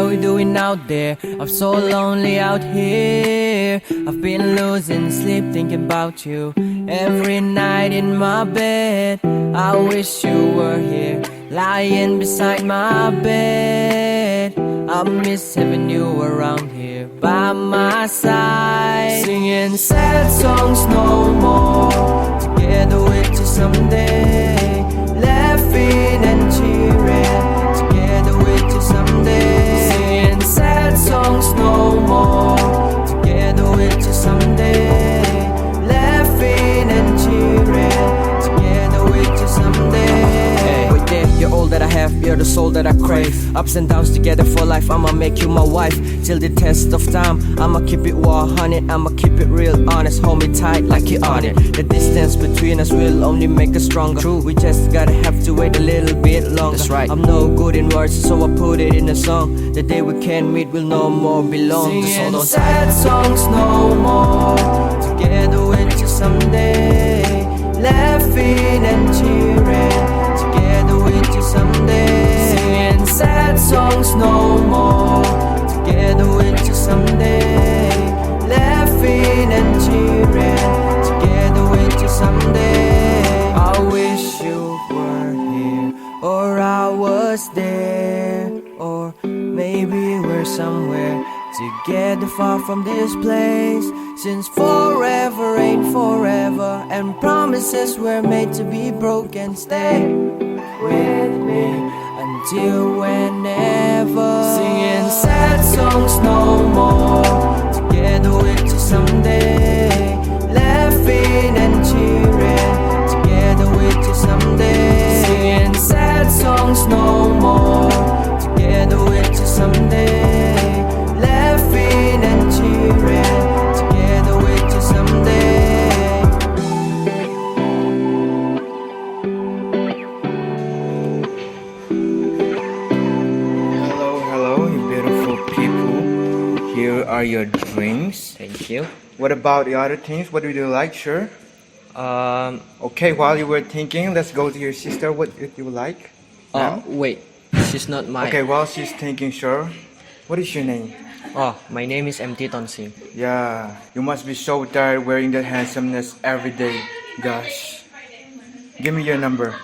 how we doing out there? I'm so lonely out here. I've been losing sleep thinking about you every night in my bed. I wish you were here, lying beside my bed. I miss having you around here by my side, singing sad songs no more, together with you someday, laughing and cheering, together with you someday, singing sad songs no more, together with you someday, laughing and cheering, together with you someday. Wait there, you're all that I have, you're the soul that I crave. Ups and downs together for life, I'ma make you my wife till the test of time. I'ma keep it 100, I'ma keep it real honest. Hold me tight like you on it. The distance between us will only make us stronger. True, we just gotta have to wait a little bit longer. That's right, I'm no good in words, so I put it in a song. The day we can meet will no more belong. Singing sad songs no more, together with you someday, laughing and cheering, together with you someday, singing sad songs no more, together with you someday, laughing and cheering, together with you someday. I wish you were here, or I was there, or maybe we're somewhere together far from this place. Since forever ain't forever, and promises were made to be broken, stay with me until whenever, singing sad songs no more, together with you someday, laughing and cheering, together with you someday, singing sad songs no more, together with you someday, laughing and cheering, together with you someday. Hello, you beautiful people. Here are your drinks. Thank you. What about the other things? What would you like, sure? Okay, while you were thinking, let's go to your sister. What would you like? Wait, she's not mine. Okay, while she's thinking, sure. What is your name? Oh, my name is MTee. Yeah, you must be so tired wearing that handsomeness every day. Gosh. Give me your number.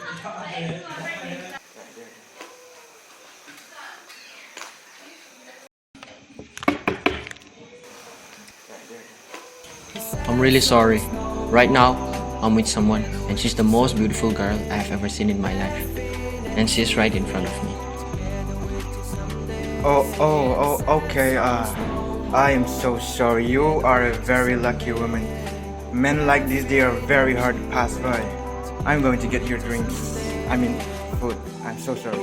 I'm really sorry. Right now, I'm with someone, and she's the most beautiful girl I've ever seen in my life. And she's right in front of me. Okay. I am so sorry. You are a very lucky woman. Men like this, they are very hard to pass by. I'm going to get your drinks. I mean, food. I'm so sorry.